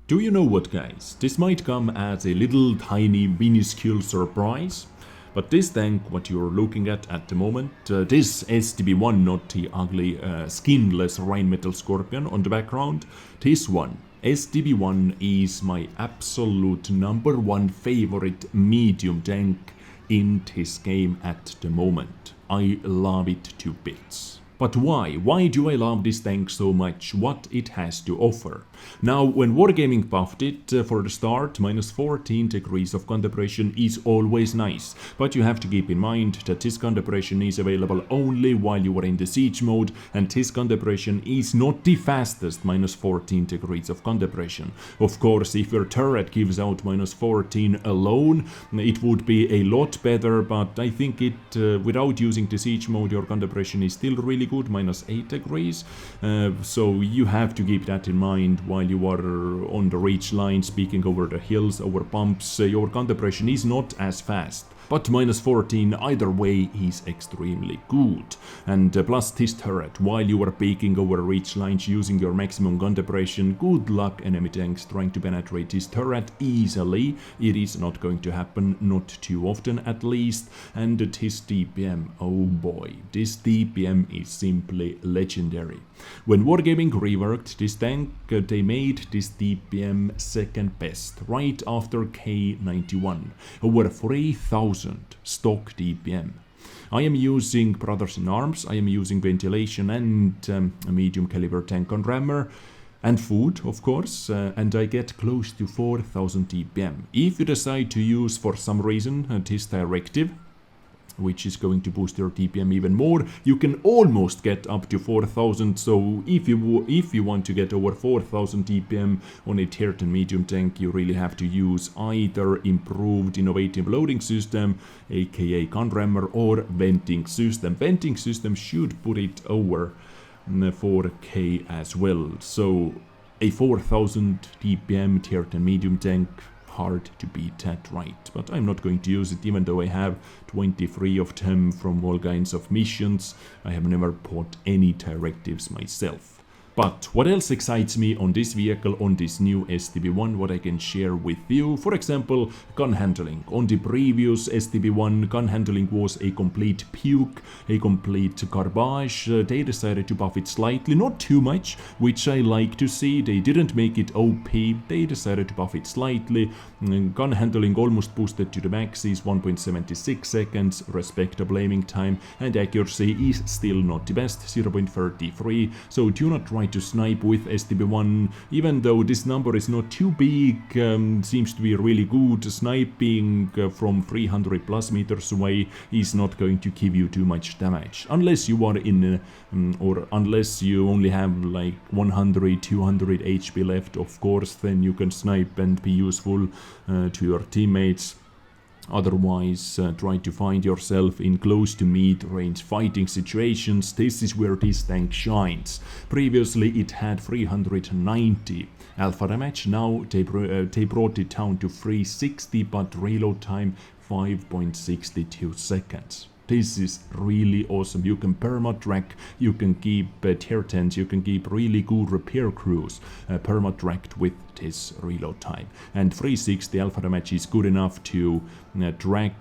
Do you know what, guys? This might come as a little tiny minuscule surprise, but this tank, what you're looking at the moment, this STB-1, not the ugly skinless Rheinmetall Scorpion on the background, this one, STB-1 is my absolute #1 favorite medium tank in this game at the moment. I love it to bits. But why? Why do I love this tank so much? What it has to offer? Now, when Wargaming buffed it for the start, minus 14 degrees of gun depression is always nice. But you have to keep in mind that this gun depression is available only while you are in the siege mode, and this gun depression is not the fastest minus 14 degrees of gun depression. Of course, if your turret gives out minus 14 alone, it would be a lot better, but I think without using the siege mode, your gun depression is still really good, minus 8 degrees. So you have to keep that in mind while you are on the ridge line, speaking over the hills, over bumps. Your gun depression is not as fast. But minus 14 either way is extremely good. And plus this turret, while you are peeking over ridge lines using your maximum gun depression, good luck enemy tanks trying to penetrate this turret easily. It is not going to happen, not too often at least. And this DPM, oh boy, this DPM is simply legendary. When Wargaming reworked this tank, they made this DPM second best, right after K91, over 3000 stock DPM. I am using Brothers in Arms, I am using ventilation and a medium caliber tank on rammer. And food, of course, and I get close to 4000 DPM. If you decide to use, for some reason, this directive, which is going to boost your DPM even more, you can almost get up to 4000. So if you want to get over 4000 DPM on a tier 10 medium tank, you really have to use either improved innovative loading system, aka gun rammer, or venting system. Venting system should put it over 4K as well. So a 4000 DPM tier 10 medium tank, hard to beat that, right? But I'm not going to use it, even though I have 23 of them from all kinds of missions. I have never bought any directives myself. But what else excites me on this vehicle, on this new STB-1, what I can share with you? For example, gun handling. On the previous STB-1, gun handling was a complete puke, a complete garbage. They decided to buff it slightly, not too much, which I like to see. They didn't make it OP, they decided to buff it slightly. Gun handling almost boosted to the max is 1.76 seconds, respectable aiming time, and accuracy is still not the best, 0.33. So do not try to snipe with STB-1, even though this number is not too big, seems to be really good. Sniping from 300 plus meters away is not going to give you too much damage, unless you are in or unless you only have like 100 200 HP left. Of course, then you can snipe and be useful to your teammates. Otherwise, try to find yourself in close to mid-range fighting situations. This is where this tank shines. Previously it had 390 alpha damage, now they brought it down to 360, but reload time 5.62 seconds. This is really awesome. You can perma-track, you can keep tier 10s, you can keep really good repair crews perma-tracked with this reload time. And 360 alpha damage is good enough to track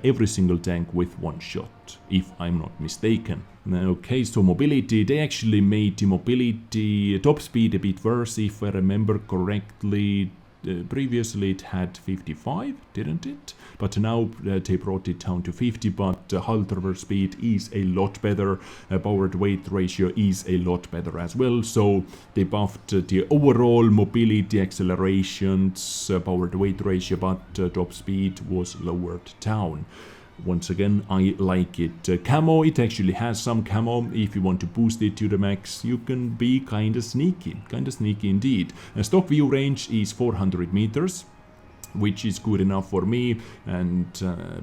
every single tank with one shot, if I'm not mistaken. Okay, so mobility, they actually made the mobility top speed a bit worse, if I remember correctly. Previously it had 55, didn't it? But now they brought it down to 50, but hull traverse speed is a lot better, power to weight ratio is a lot better as well, so they buffed the overall mobility, accelerations, power to weight ratio, but top speed was lowered down. Once again, I like it. Camo, it actually has some camo. If you want to boost it to the max, you can be kinda sneaky indeed. Stock view range is 400 meters, which is good enough for me, and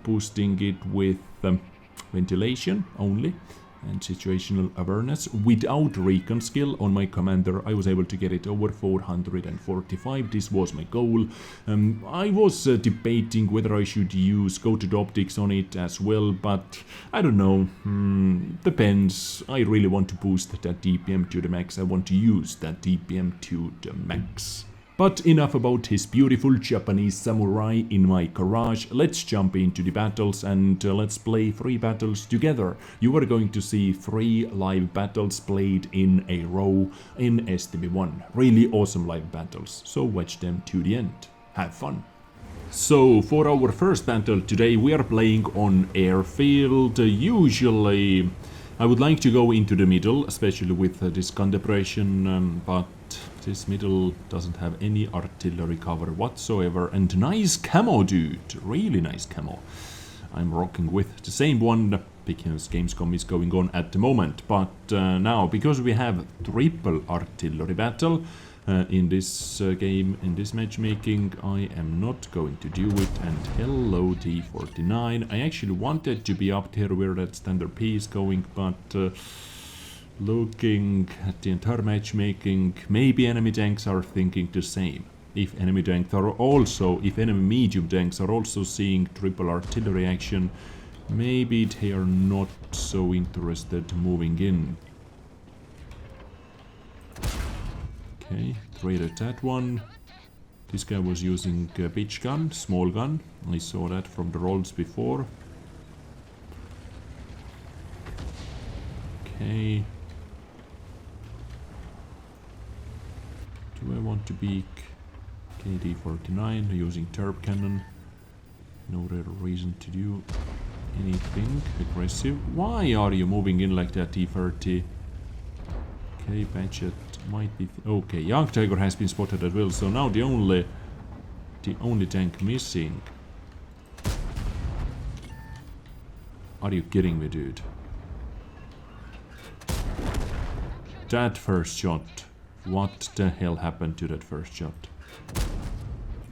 boosting it with ventilation only and situational awareness without recon skill on my commander, I was able to get it over 445. This was my goal. I was debating whether I should use coated optics on it as well, but I don't know, depends. I really want to boost that DPM to the max. I want to use that DPM to the max. But enough about his beautiful Japanese samurai in my garage. Let's jump into the battles and let's play 3 battles together. You are going to see 3 live battles played in a row in STB-1. Really awesome live battles, so watch them to the end. Have fun! So for our first battle today we are playing on Airfield. Usually I would like to go into the middle, especially with this gun depression, but this middle doesn't have any artillery cover whatsoever. And nice camo, dude, really nice camo. I'm rocking with the same one because Gamescom is going on at the moment. But now, because we have triple artillery battle in this game, in this matchmaking, I am not going to do it. And hello T49. I actually wanted to be up there where that standard P is going, but looking at the entire matchmaking, maybe enemy tanks are thinking the same. If enemy medium tanks are also seeing triple artillery action, maybe they are not so interested moving in. Okay, traded that one. This guy was using a pitch gun, small gun. I saw that from the rolls before. Okay. Do I want to be KD-49 using turb cannon? No real reason to do anything aggressive. Why are you moving in like that, T30? Okay, Patchet might be... okay, Young Tiger has been spotted as well, so now the only tank missing. Are you kidding me, dude? That first shot. What the hell happened to that first shot?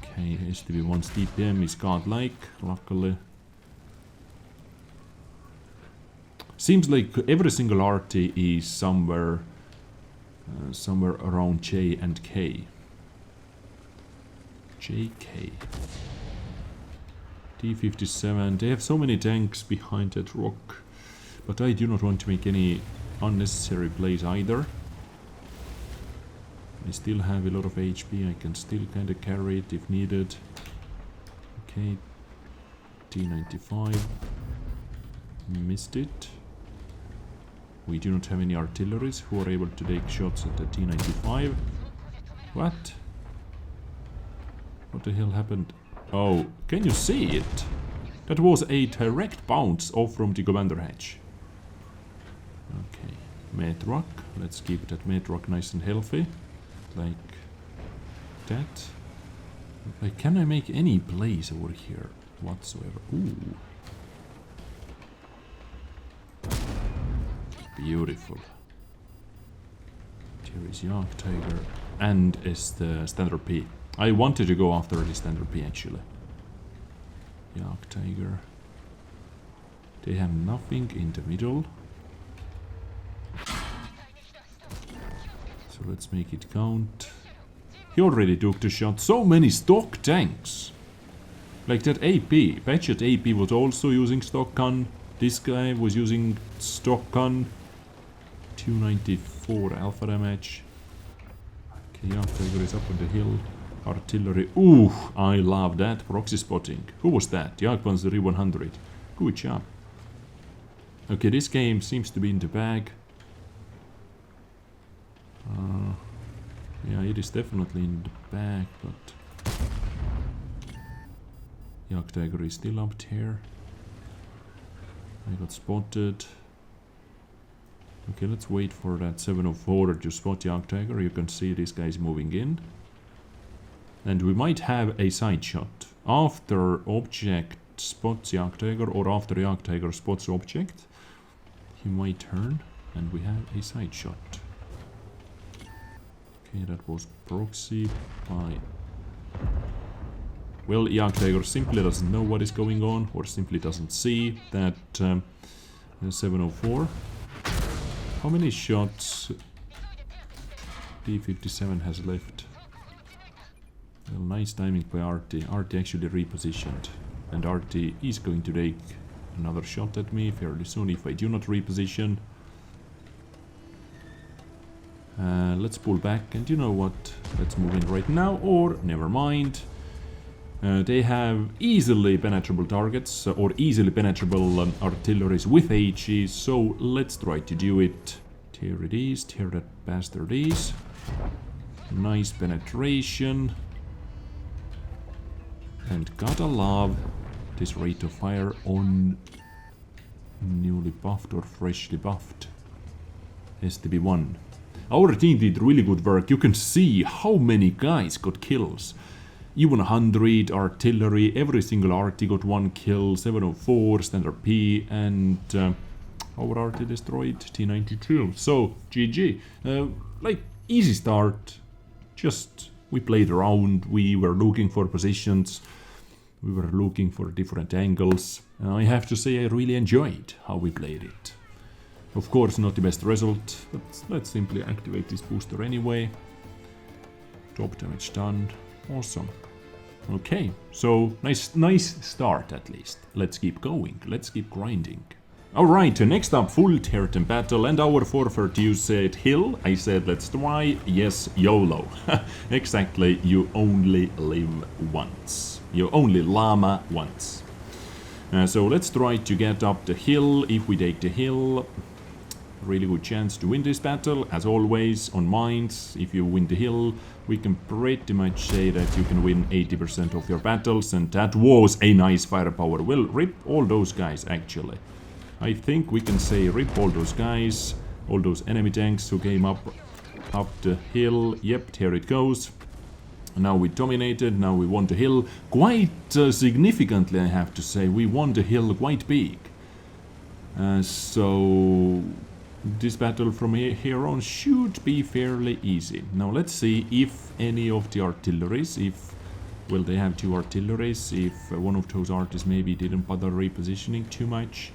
Okay, STB-1's DPM is godlike, luckily. Seems like every single RT is somewhere around J and K. JK. T-57, they have so many tanks behind that rock. But I do not want to make any unnecessary plays either. I still have a lot of HP, I can still kinda carry it if needed. Okay, T-95. Missed it. We do not have any artilleries who are able to take shots at the T-95. What? What the hell happened? Oh, can you see it? That was a direct bounce off from the commander hatch. Okay, Medrock. Let's keep that Medrock nice and healthy. Like that. Like, can I make any plays over here whatsoever? Ooh. Beautiful. Here is Young Tiger and is the standard P. I wanted to go after the standard P actually. Young Tiger. They have nothing in the middle. So let's make it count. He already took the shot. So many stock tanks. Like that AP. Patchet AP was also using stock gun. This guy was using stock gun. 294 alpha damage. Okay, Young Tiger is up on the hill. Artillery. Ooh, I love that. Proxy spotting. Who was that? Jagdpanzer 100. Good job. Okay, this game seems to be in the bag. Yeah, it is definitely in the bag, but Young Tiger is still up there. I got spotted. Okay, let's wait for that 704 to spot Young Tiger. You can see this guy is moving in. And we might have a side shot. After object spots Young Tiger, or after Young Tiger spots object, he might turn, and we have a side shot. Okay, that was proxy by... well, Young Tiger simply doesn't know what is going on, or simply doesn't see that 704. How many shots T-57 has left? Well, nice timing by RT. RT actually repositioned. And RT is going to take another shot at me fairly soon if I do not reposition. Let's pull back, and you know what? Let's move in right now, or never mind. They have easily penetrable targets, or easily penetrable artilleries with HEs, so let's try to do it. Here it is, tear that bastard is. Nice penetration. And gotta love this rate of fire on newly buffed or freshly buffed STB-1. Our team did really good work. You can see how many guys got kills. E100, artillery, every single RT got 1 kill, 704, standard P, and our RT destroyed T92. So, GG. Like, easy start. Just, we played around, we were looking for positions, we were looking for different angles. I have to say I really enjoyed how we played it. Of course, not the best result, but let's simply activate this booster anyway. Top damage done. Awesome. Okay, so nice start at least. Let's keep going, let's keep grinding. Alright, next up, full Terran battle, and our 432 said hill. I said let's try. Yes, YOLO. Exactly, you only live once. You only llama once. So let's try to get up the hill. If we take the hill, really good chance to win this battle, as always, on mines. If you win the hill, we can pretty much say that you can win 80% of your battles, and that was a nice firepower. We'll rip all those guys, actually. I think we can say rip all those guys, all those enemy tanks who came up the hill. Yep, here it goes. Now we dominated, now we won the hill quite significantly, I have to say. We won the hill quite big. So this battle from here on should be fairly easy. Now let's see if any of the artilleries, well, they have 2 artilleries, if one of those artists maybe didn't bother repositioning too much,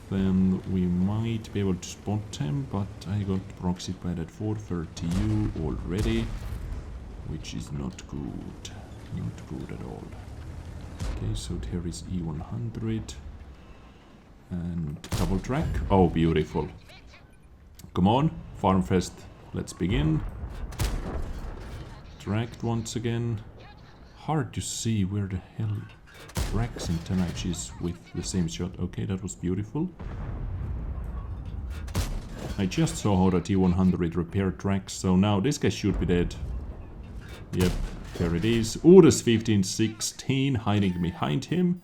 then we might be able to spot him, but I got proxied by that 430U already, which is not good. Not good at all. Okay, so there is E100. And double track. Oh, beautiful. Come on, Farmfest. Let's begin. Tracked once again. Hard to see where the hell tracks and damage is with the same shot. Okay, that was beautiful. I just saw how the T100 repair tracks, so now this guy should be dead. Yep, there it is. Urus 1516 hiding behind him.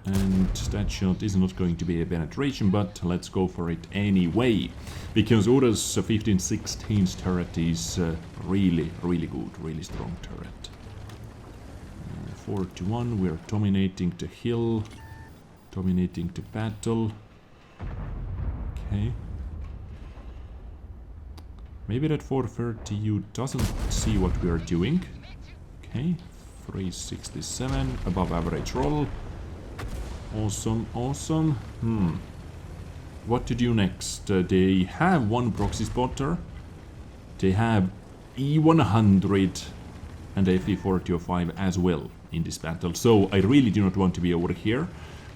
And that shot is not going to be a penetration, but let's go for it anyway. Because Urus 1516's turret is really good, really strong turret. 4-1, we're dominating the hill, dominating the battle. Okay. Maybe that 430U doesn't see what we are doing. Okay, 367, above average roll. Awesome, awesome. What to do next? They have 1 proxy spotter. They have E100 and FE405 as well in this battle. So I really do not want to be over here.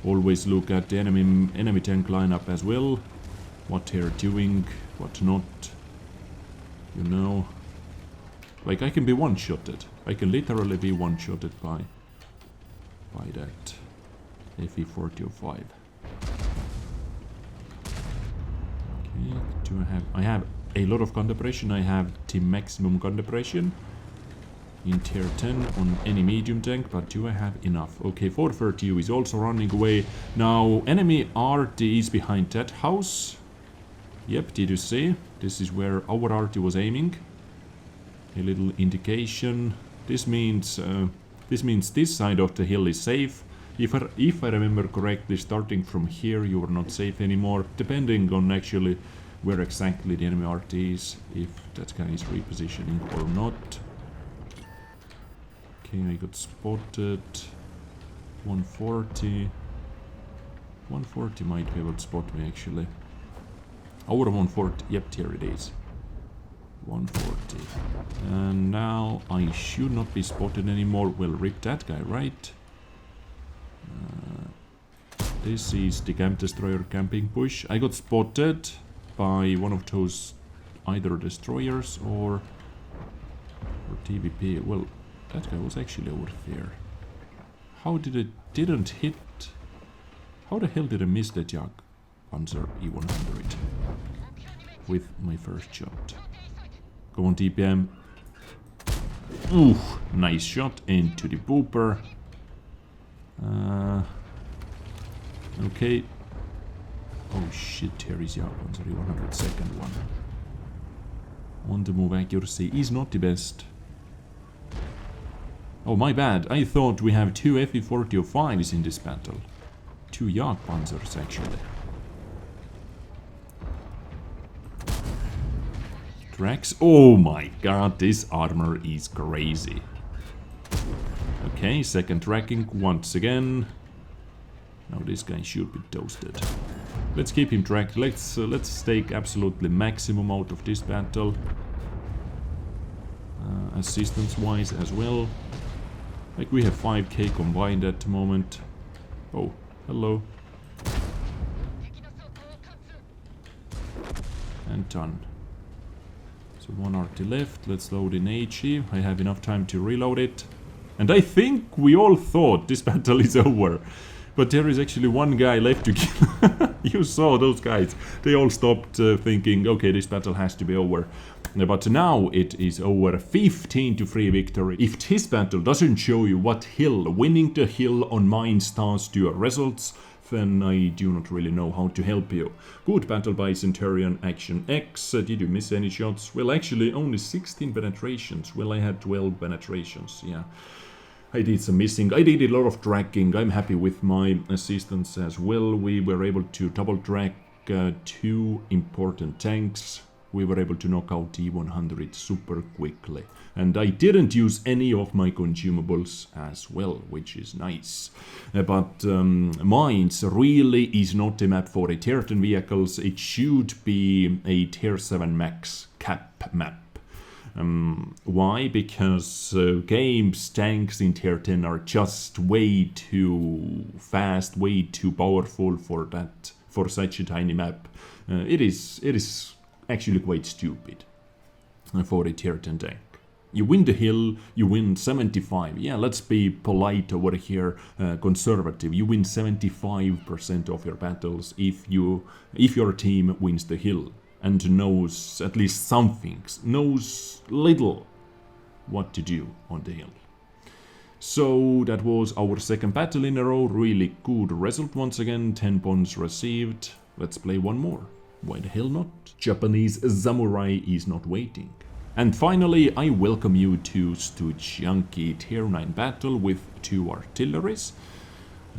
Always look at the enemy tank lineup as well. What they're doing, what not. You know. Like, I can be one-shotted. I can literally be one-shotted by that FE405. Okay, do I have a lot of gun depression. I have the maximum gun depression in tier 10 on any medium tank, but do I have enough? Okay, 430U is also running away. Now, enemy RT is behind that house. Yep, did you see? This is where our RT was aiming. A little indication. This means this side of the hill is safe. If I remember correctly, starting from here you are not safe anymore, depending on actually where exactly the enemy RT is, if that guy is repositioning or not. Okay, I got spotted. 140. 140 might be able to spot me actually. Our 140, yep, here it is. 140. And now I should not be spotted anymore. We'll rip that guy, right? This is the camp destroyer camping push. I got spotted by one of those either destroyers or TVP. Well, that guy was actually over there. How did it didn't hit? How the hell did I miss that Yak Panzer E100 with my first shot? Go on TPM. Ooh, nice shot into the booper. Okay. Oh shit, here is Yak Panzer E100 second one. On the move accuracy is not the best. Oh, my bad. I thought we have 2 Fe-4005s in this battle. 2 Yak Panzers, actually. Tracks. Oh my god, this armor is crazy. Okay, second tracking once again. Now this guy should be toasted. Let's keep him tracked. Let's take absolutely maximum out of this battle. Assistance-wise as well. Like we have 5k combined at the moment. Oh, hello. And done. So 1 RT left. Let's load in HE. I have enough time to reload it. And I think we all thought this battle is over. But there is actually one guy left to kill. You saw those guys. They all stopped thinking, okay, this battle has to be over. But now it is over. 15-3 victory. If this battle doesn't show you what hill winning the hill on mine does to your results, then I do not really know how to help you. Good battle by Centurion Action X. Did you miss any shots? Well, actually only 16 penetrations. Well, I had 12 penetrations, yeah. I did some missing. I did a lot of tracking. I'm happy with my assistance as well. We were able to double track 2 important tanks. We were able to knock out T-100 super quickly. And I didn't use any of my consumables as well, which is nice. But Mines really is not a map for a Tier 10 vehicles. It should be a Tier 7 Max cap map. Why? Because games, tanks in Tier 10 are just way too fast, way too powerful for such a tiny map. It is actually quite stupid for a Tier 10 tank. You win the hill, you win 75. Yeah, let's be polite over here, conservative. You win 75% of your battles if your team wins the hill and knows at least something, knows little what to do on the hill. So that was our second battle in a row. Really good result once again. 10 points received. Let's play one more. Why the hell not? Japanese Samurai is not waiting. And finally, I welcome you to Studzianki Tier 9 battle with 2 artilleries.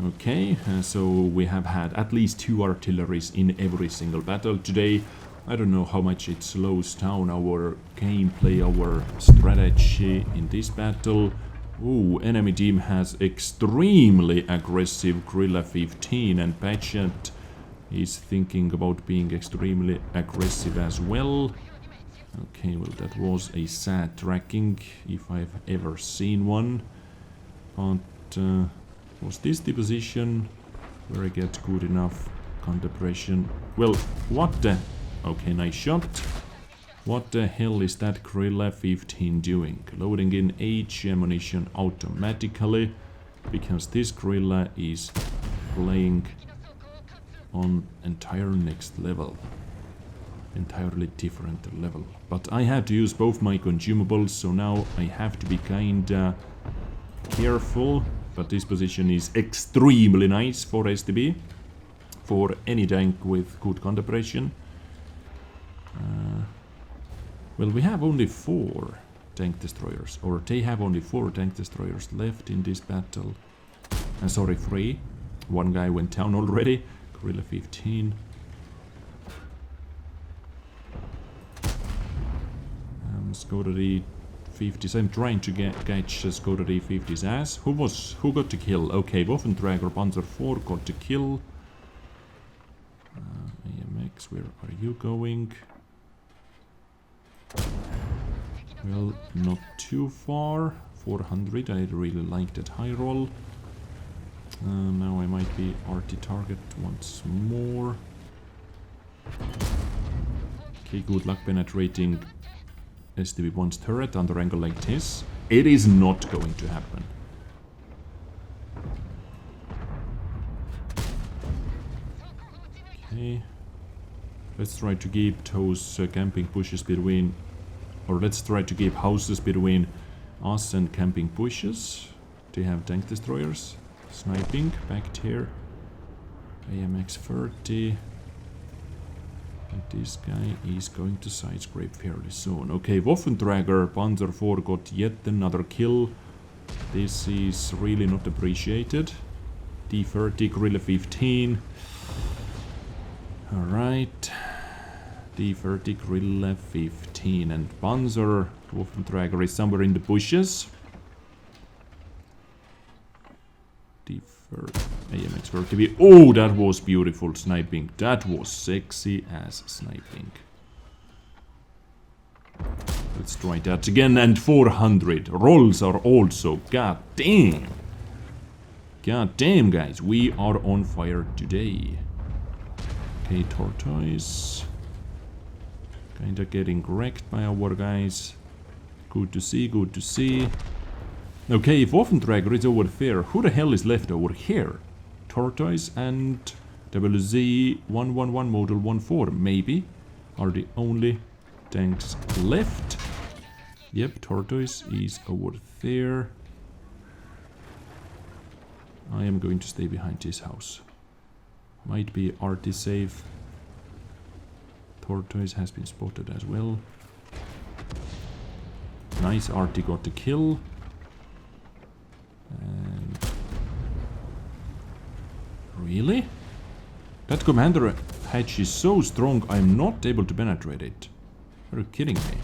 Okay, so we have had at least 2 artilleries in every single battle today. I don't know how much it slows down our gameplay, our strategy in this battle. Ooh, enemy team has extremely aggressive Guerrilla 15 and Patchet is thinking about being extremely aggressive as well. Okay, well that was a sad tracking, if I've ever seen one. But was this the position where I get good enough contemplation? Well, what the... Okay, nice shot. What the hell is that Guerrilla 15 doing? Loading in H ammunition automatically, because this Guerrilla is playing on entire next level. Entirely different level. But I had to use both my consumables, so now I have to be kinda careful. But this position is extremely nice for STB, for any tank with good contemplation. Well, we have only 4 tank destroyers, or they have only 4 tank destroyers left in this battle. Sorry, 3. One guy went down already. Guerrilla 15. Skoda D50s. I'm trying to catch Skoda D50's ass. Who got the kill? Okay, Waffentrager Panzer 4 got the kill. AMX, where are you going? Well, not too far. 400, I really like that high roll. Now I might be RT target once more. Okay, good luck penetrating STB-1's turret under angle like this. It is not going to happen. Okay. Let's try to keep those camping bushes between... Or let's try to keep houses between us and camping bushes. They have tank destroyers. Sniping back here. AMX 30. And this guy is going to side scrape fairly soon. Okay, Waffentrager Panzer 4 got yet another kill. This is really not appreciated. D30, Guerrilla 15. Alright. D30, Guerrilla 15. And Panzer Waffentrager is somewhere in the bushes. D30, AMX 30. Oh, that was beautiful sniping. That was sexy as sniping. Let's try that again. And 400. Rolls are also. God damn. God damn, guys. We are on fire today. Okay, Tortoise. Kinda getting wrecked by our guys. Good to see, good to see. Okay, if Waffentrager is over there, who the hell is left over here? Tortoise and WZ-111 Model 14, maybe, are the only tanks left. Yep, Tortoise is over there. I am going to stay behind this house. Might be RT safe. Tortoise has been spotted as well. Nice, RT got the kill. And really? That commander hatch is so strong I'm not able to penetrate it. Are you kidding me?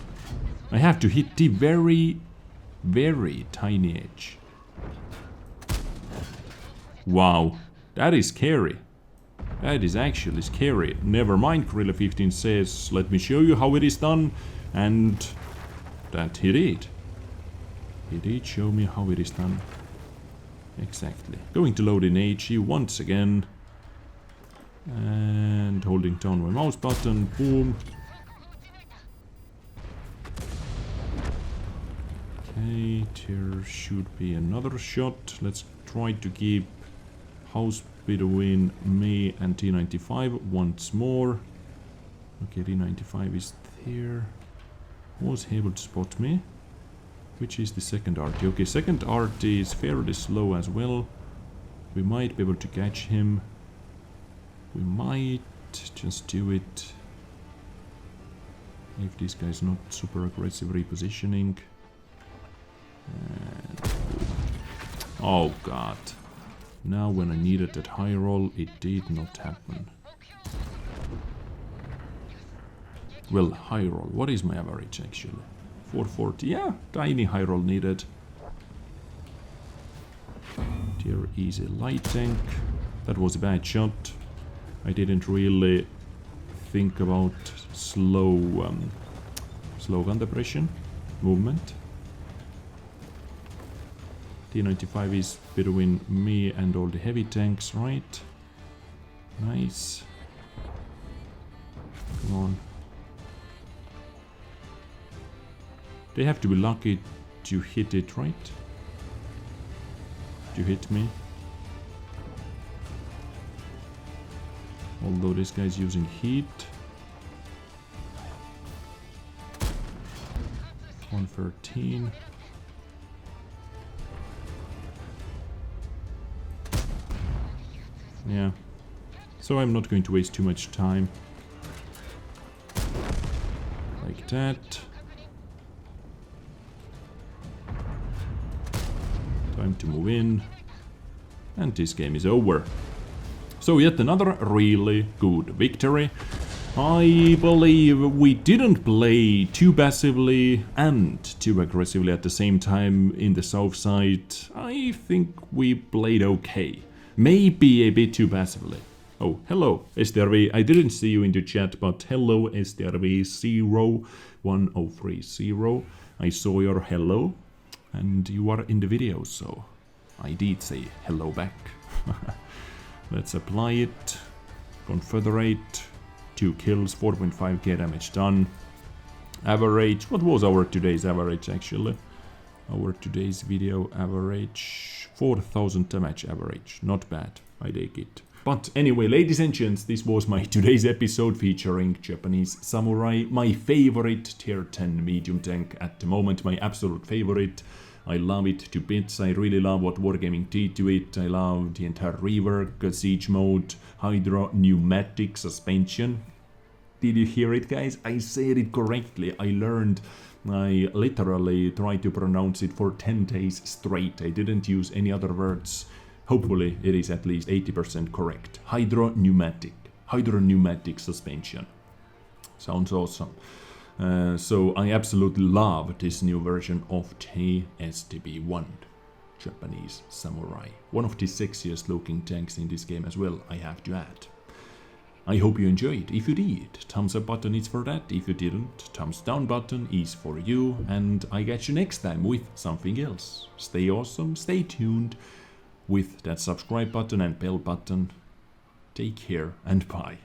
I have to hit the very, very tiny edge. Wow, that is scary. That is actually scary. Never mind, Guerrilla 15 says, let me show you how it is done. And that he did. He did show me how it is done. Exactly. Going to load in HE once again. And holding down my mouse button. Boom. Okay, there should be another shot. Let's try to keep house between me and T95 once more. Okay, T95 is there. Was able to spot me. Which is the second RT? Okay, second RT is fairly slow as well. We might be able to catch him. We might just do it. If this guy's not super aggressive repositioning. And oh god. Now when I needed that high roll, it did not happen. Well, high roll. What is my average actually? 440, yeah, tiny high roll needed. There is a light tank. That was a bad shot. I didn't really think about slow gun depression movement. T95 is between me and all the heavy tanks, right? Nice. Come on. They have to be lucky to hit it, right? To hit me. Although this guy's using heat. 113. Yeah. So I'm not going to waste too much time. Like that. Time to move in. And this game is over. So yet another really good victory. I believe we didn't play too passively and too aggressively at the same time in the south side. I think we played okay. Maybe a bit too passively. Oh, hello, STRV. I didn't see you in the chat, but hello, STRV01030. I saw your hello, and you are in the video, so I did say hello back. Let's apply it. Confederate. 2 kills, 4.5k damage done. Average, what was our today's average actually? Our today's video average, 4000 damage average. Not bad, I take it. But anyway, ladies and gents, this was my today's episode featuring Japanese Samurai, my favorite tier 10 medium tank at the moment, my absolute favorite. I love it to bits, I really love what Wargaming did to it, I love the entire rework, siege mode, hydro pneumatic suspension. Did you hear it, guys? I said it correctly, I literally tried to pronounce it for 10 days straight, I didn't use any other words. Hopefully it is at least 80% correct. Hydro pneumatic suspension. Sounds awesome. So I absolutely love this new version of the STB-1 Japanese Samurai. One of the sexiest looking tanks in this game as well, I have to add. I hope you enjoyed. If you did, thumbs up button is for that. If you didn't, thumbs down button is for you. And I catch you next time with something else. Stay awesome, stay tuned with that subscribe button and bell button. Take care and bye.